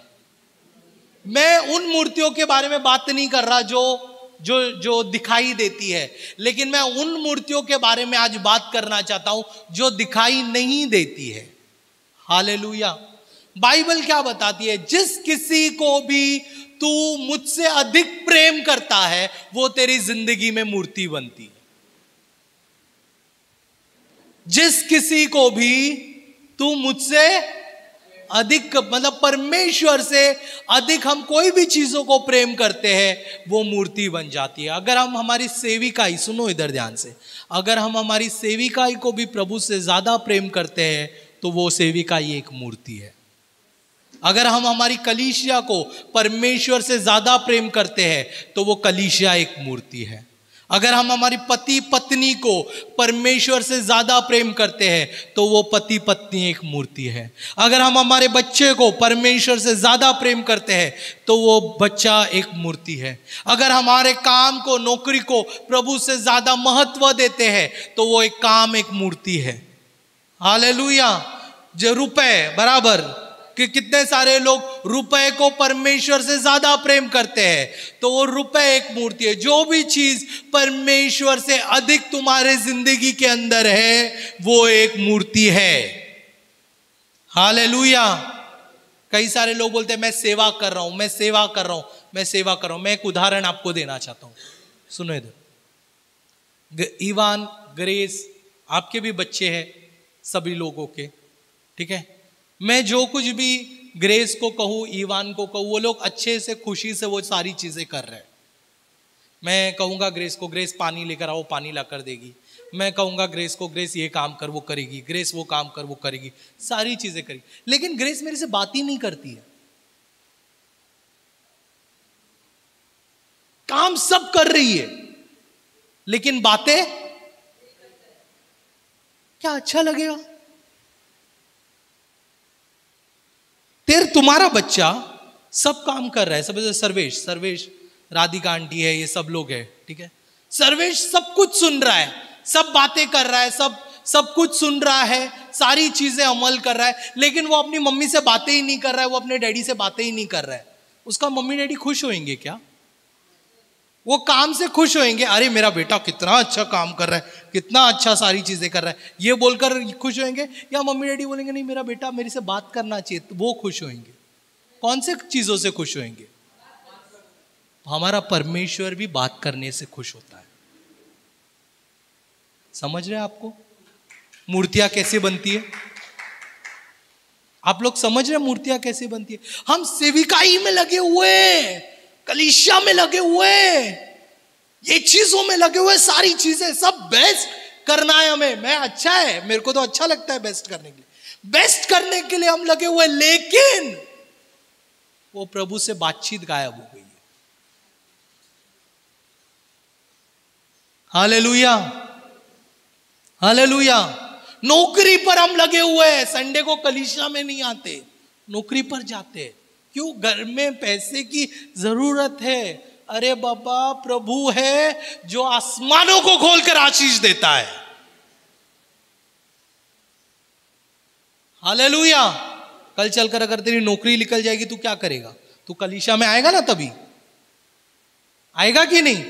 मैं उन मूर्तियों के बारे में बात नहीं कर रहा जो दिखाई देती है, लेकिन मैं उन मूर्तियों के बारे में आज बात करना चाहता हूं जो दिखाई नहीं देती है। हालेलुया। बाइबल क्या बताती है? जिस किसी को भी तू मुझसे अधिक प्रेम करता है वो तेरी जिंदगी में मूर्ति बनती है। जिस किसी को भी तू मुझसे अधिक, मतलब परमेश्वर से अधिक हम कोई भी चीजों को प्रेम करते हैं वो मूर्ति बन जाती है। अगर हम हमारी सेविकाई, सुनो इधर ध्यान से, अगर हम हमारी सेविकाई को भी प्रभु से ज्यादा प्रेम करते हैं तो वो सेविकाई एक मूर्ति है। अगर हम हमारी कलीसिया को परमेश्वर से ज्यादा प्रेम करते हैं तो वो कलीसिया एक मूर्ति है। अगर हम हमारी पति पत्नी को परमेश्वर से ज्यादा प्रेम करते हैं तो वो पति पत्नी एक मूर्ति है। अगर हम हमारे बच्चे को परमेश्वर से ज्यादा प्रेम करते हैं तो वो बच्चा एक मूर्ति है। अगर हमारे काम को, नौकरी को प्रभु से ज्यादा महत्व देते हैं तो वो एक काम एक मूर्ति है। हालेलुया। जो रुपए बराबर कि कितने सारे लोग रुपए को परमेश्वर से ज्यादा प्रेम करते हैं तो वो रुपए एक मूर्ति है। जो भी चीज परमेश्वर से अधिक तुम्हारे जिंदगी के अंदर है वो एक मूर्ति है। हालेलुया। कई सारे लोग बोलते हैं मैं सेवा कर रहा हूं, मैं सेवा कर रहा हूं, मैं सेवा कर रहा हूं। मैं एक उदाहरण आपको देना चाहता हूं, सुनो इधर। इवान, ग्रेस, आपके भी बच्चे हैं सभी लोगों के, ठीक है। मैं जो कुछ भी ग्रेस को कहूँ, ईवान को कहूँ, वो लोग अच्छे से खुशी से वो सारी चीजें कर रहे हैं। मैं कहूँगा ग्रेस को, ग्रेस पानी लेकर आओ, पानी ला कर देगी। मैं कहूँगा ग्रेस को, ग्रेस ये काम कर, वो करेगी। ग्रेस वो काम कर, वो करेगी, सारी चीजें करेगी। लेकिन ग्रेस मेरे से बात ही नहीं करती है। काम सब कर रही है लेकिन बातें, क्या अच्छा लगेगा? तुम्हारा बच्चा सब काम कर रहा है, सब सर्वेश, राधिका आंटी है, ये सब लोग है, ठीक है। सर्वेश सब कुछ सुन रहा है, सब बातें कर रहा है, सब कुछ सुन रहा है, सारी चीजें अमल कर रहा है, लेकिन वो अपनी मम्मी से बातें ही नहीं कर रहा है, वो अपने डैडी से बातें ही नहीं कर रहा है। उसका मम्मी डैडी खुश होंगे क्या? वो काम से खुश होंगे, अरे मेरा बेटा कितना अच्छा काम कर रहा है, कितना अच्छा सारी चीजें कर रहा है, ये बोलकर खुश होंगे? या मम्मी डैडी बोलेंगे नहीं मेरा बेटा मेरे से बात करना चाहिए, तो वो खुश होंगे? कौन से चीजों से खुश होंगे? हमारा परमेश्वर भी बात करने से खुश होता है। समझ रहे हैं आपको मूर्तियां कैसे बनती है?
आप लोग समझ रहे मूर्तियां कैसे बनती है? हम सेविकाई में लगे हुए, कलीसिया में लगे हुए, ये चीजों में लगे हुए, सारी चीजें सब बेस्ट करना है हमें। मैं अच्छा है, मेरे को तो अच्छा लगता है बेस्ट करने के लिए, बेस्ट करने के लिए हम लगे हुए, लेकिन वो प्रभु से बातचीत गायब हो गई है। Hallelujah, hallelujah. नौकरी पर हम लगे हुए हैं, संडे को कलीसिया में नहीं आते, नौकरी पर जाते। क्यों? घर में पैसे की जरूरत है। अरे बाबा, प्रभु है जो आसमानों को खोलकर आशीष देता है। हालेलुया। कल चलकर अगर तेरी नौकरी निकल जाएगी, तू क्या करेगा? तू कलीसिया में आएगा ना? तभी आएगा कि नहीं?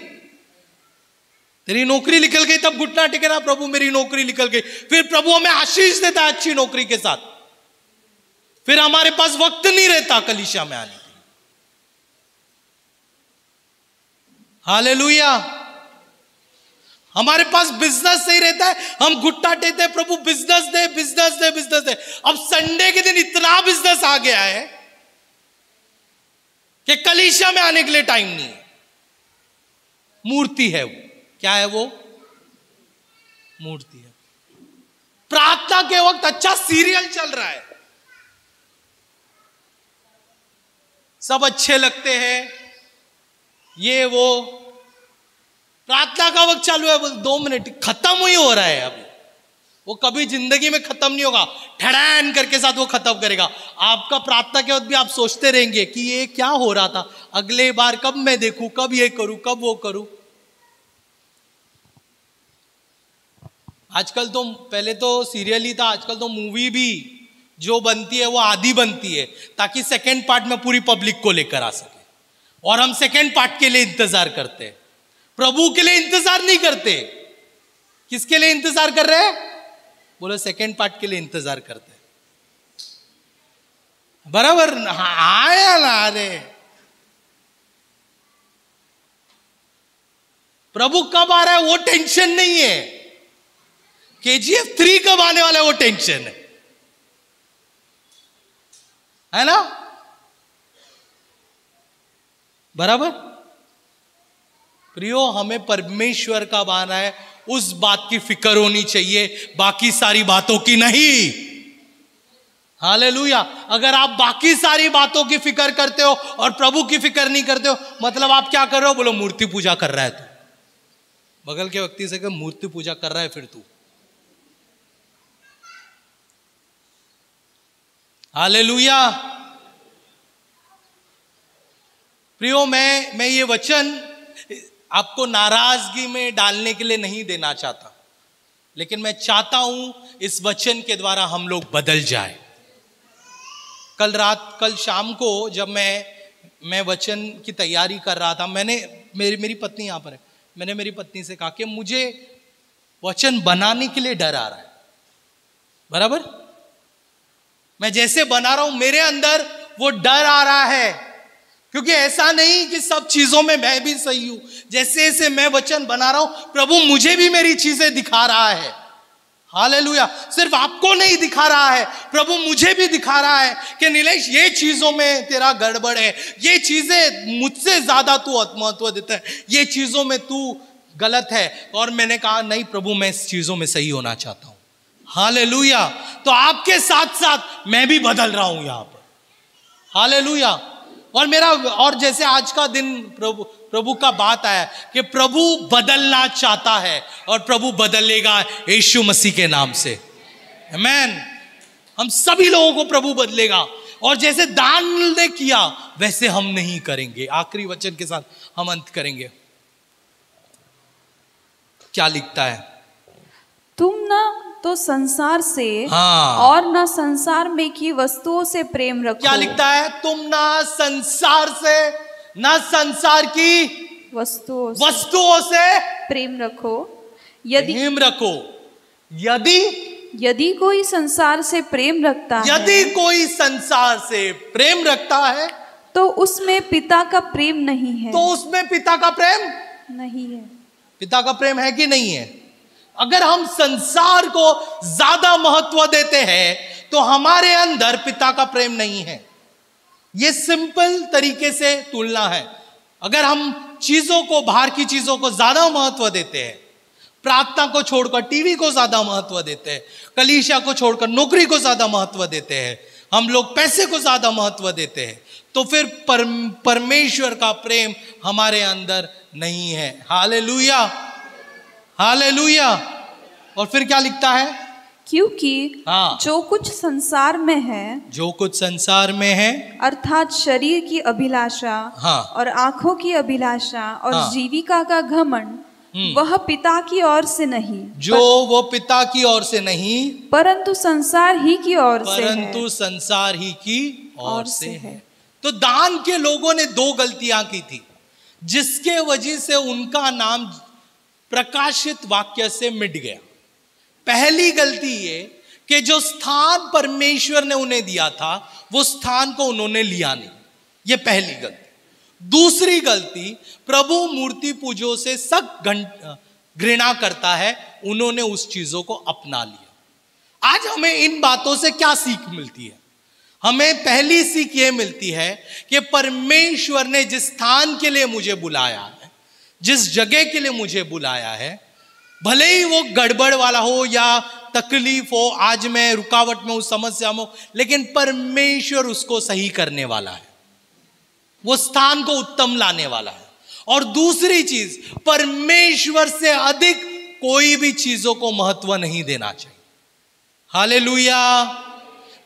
तेरी नौकरी निकल गई तब घुटना टेकेना, प्रभु मेरी नौकरी निकल गई। फिर प्रभु हमें आशीष देता है अच्छी नौकरी के साथ। फिर हमारे पास वक्त नहीं रहता कलीसिया में आने के लिए। हालेलुया। हमारे पास बिजनेस सही रहता है, हम घुटना टेकते हैं, प्रभु बिजनेस दे, बिजनेस दे, बिजनेस दे। अब संडे के दिन इतना बिजनेस आ गया है कि कलीसिया में आने के लिए टाइम नहीं है। मूर्ति है वो। क्या है वो? मूर्ति है। प्रार्थना के वक्त अच्छा सीरियल चल रहा है, सब अच्छे लगते हैं, ये वो। प्रार्थना का वक्त चालू है, 2 मिनट खत्म ही हो रहा है। अभी वो कभी जिंदगी में खत्म नहीं होगा, ठड़ान करके साथ वो खत्म करेगा। आपका प्रार्थना के वक्त भी आप सोचते रहेंगे कि ये क्या हो रहा था, अगले बार कब मैं देखूं, कब ये करूं, कब वो करूं। आजकल तो, पहले तो सीरियल ही था, आजकल तो मूवी भी जो बनती है वो आधी बनती है, ताकि सेकेंड पार्ट में पूरी पब्लिक को लेकर आ सके। और हम सेकेंड पार्ट के लिए इंतजार करते हैं, प्रभु के लिए इंतजार नहीं करते। किसके लिए इंतजार कर रहे हैं? बोलो, सेकेंड पार्ट के लिए इंतजार करते हैं। बराबर? आया ना? अरे प्रभु कब आ रहा है वो टेंशन नहीं है, KGF 3 कब आने वाला है वो टेंशन है ना? बराबर? प्रियो, हमें परमेश्वर कब आना है उस बात की फिक्र होनी चाहिए, बाकी सारी बातों की नहीं। हालेलुया। अगर आप बाकी सारी बातों की फिक्र करते हो और प्रभु की फिक्र नहीं करते हो, मतलब आप क्या कर रहे हो? बोलो, मूर्ति पूजा कर रहा है तू। बगल के व्यक्ति से कह, मूर्ति पूजा कर रहा है फिर तू। हालेलुया। प्रियो, मैं ये वचन आपको नाराजगी में डालने के लिए नहीं देना चाहता, लेकिन मैं चाहता हूं इस वचन के द्वारा हम लोग बदल जाए। कल शाम को जब मैं वचन की तैयारी कर रहा था, मेरी पत्नी यहां पर है, मैंने मेरी पत्नी से कहा कि मुझे वचन बनाने के लिए डर आ रहा है। बराबर? मैं जैसे बना रहा हूं, मेरे अंदर वो डर आ रहा है, क्योंकि ऐसा नहीं कि सब चीजों में मैं भी सही हूं। जैसे जैसे मैं वचन बना रहा हूं, प्रभु मुझे भी मेरी चीजें दिखा रहा है। हालेलुया। सिर्फ आपको नहीं दिखा रहा है, प्रभु मुझे भी दिखा रहा है कि नीलेश, ये चीजों में तेरा गड़बड़ है, ये चीजें मुझसे ज्यादा तू महत्व देता है, ये चीजों में तू गलत है। और मैंने कहा, नहीं प्रभु, मैं इस चीजों में सही होना चाहता हूं। हालेलुया। तो आपके साथ साथ मैं भी बदल रहा हूं यहां पर। हालेलुया। और जैसे आज का दिन प्रभु का बात आया कि प्रभु बदलना चाहता है और प्रभु बदलेगा यीशु मसीह के नाम से। आमीन। हम सभी लोगों को प्रभु बदलेगा, और जैसे दान ने किया वैसे हम नहीं करेंगे। आखिरी वचन के साथ हम अंत करेंगे। क्या लिखता है? तुम ना
तो संसार से और न संसार में की वस्तुओं से प्रेम रखो।
क्या लिखता है? तुम ना संसार से, ना संसार की वस्तुओं से
प्रेम रखो। यदि कोई संसार से प्रेम रखता है,
यदि कोई संसार से प्रेम रखता है,
तो उसमें पिता का प्रेम नहीं है।
तो उसमें पिता का प्रेम
नहीं है।
पिता का प्रेम है कि नहीं है? अगर हम संसार को ज्यादा महत्व देते हैं तो हमारे अंदर पिता का प्रेम नहीं है। यह सिंपल तरीके से तुलना है। अगर हम चीजों को, बाहर की चीजों को ज्यादा महत्व देते हैं, प्रार्थना को छोड़कर टीवी को ज्यादा महत्व देते हैं, कलीसिया को छोड़कर नौकरी को ज्यादा महत्व देते हैं, हम लोग पैसे को ज्यादा महत्व देते हैं, तो फिर परमेश्वर का प्रेम हमारे अंदर नहीं है। Hallelujah, hallelujah. और फिर क्या लिखता है?
क्योंकि जो कुछ संसार में है,
जो कुछ संसार में है,
अर्थात शरीर की अभिलाषा और आंखों की अभिलाषा और जीविका का घमंड, वह पिता की ओर से नहीं,
वो पिता की ओर से नहीं,
परंतु संसार ही की ओर से है।
परंतु संसार ही की ओर से है। तो दान के लोगों ने दो गलतियां की थी, जिसके वजह से उनका नाम प्रकाशित वाक्य से मिट गया। पहली गलती ये कि जो स्थान परमेश्वर ने उन्हें दिया था, वो स्थान को उन्होंने लिया नहीं। ये पहली गलती। दूसरी गलती, प्रभु मूर्ति पूजों से सख्त घृणा करता है, उन्होंने उस चीजों को अपना लिया। आज हमें इन बातों से क्या सीख मिलती है? हमें पहली सीख ये मिलती है कि परमेश्वर ने जिस स्थान के लिए मुझे बुलाया है, जिस जगह के लिए मुझे बुलाया है, भले ही वो गड़बड़ वाला हो या तकलीफ हो, आज मैं रुकावट में हूं, समस्या में हूं, लेकिन परमेश्वर उसको सही करने वाला है, वो स्थान को उत्तम लाने वाला है। और दूसरी चीज, परमेश्वर से अधिक कोई भी चीजों को महत्व नहीं देना चाहिए। हालेलुया।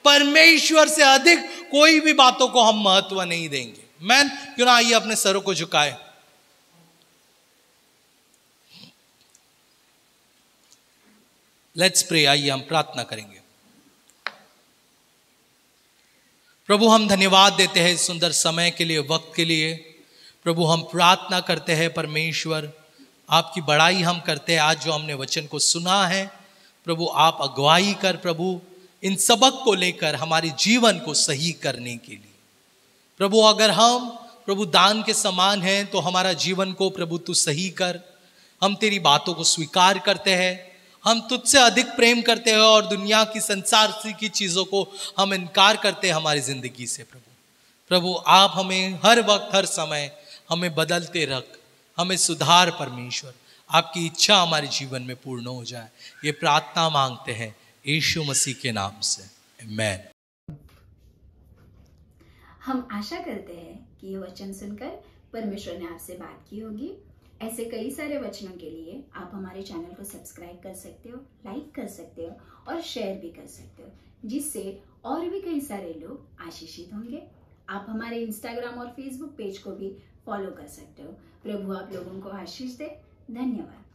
परमेश्वर से अधिक कोई भी बातों को हम महत्व नहीं देंगे। मैं क्यों ना, आइए अपने सरों को झुकाए। Let's pray. आइए हम प्रार्थना करेंगे। प्रभु, हम धन्यवाद देते हैं इस सुंदर समय के लिए, वक्त के लिए। प्रभु, हम प्रार्थना करते हैं परमेश्वर, आपकी बड़ाई हम करते हैं। आज जो हमने वचन को सुना है प्रभु, आप अगुवाई कर प्रभु, इन सबक को लेकर हमारे जीवन को सही करने के लिए। प्रभु, अगर हम प्रभु दान के समान हैं तो हमारा जीवन को प्रभु तू सही कर। हम तेरी बातों को स्वीकार करते हैं, हम तुझसे अधिक प्रेम करते हैं और दुनिया की, संसार की चीज़ों को हम इनकार करते हैं हमारी ज़िंदगी से। प्रभु आप हमें हर वक्त, हर समय हमें बदलते रख, हमें सुधार परमेश्वर। आपकी इच्छा हमारे जीवन में पूर्ण हो जाए, ये प्रार्थना मांगते हैं यीशु मसीह के नाम से, आमीन।
हम आशा करते हैं कि ये वचन सुनकर परमेश्वर ने आपसे बात की होगी। ऐसे कई सारे वचनों के लिए आप हमारे चैनल को सब्सक्राइब कर सकते हो, लाइक कर सकते हो और शेयर भी कर सकते हो, जिससे और भी कई सारे लोग आशीषित होंगे। आप हमारे इंस्टाग्राम और फेसबुक पेज को भी फॉलो कर सकते हो। प्रभु आप लोगों को आशीष दे। धन्यवाद।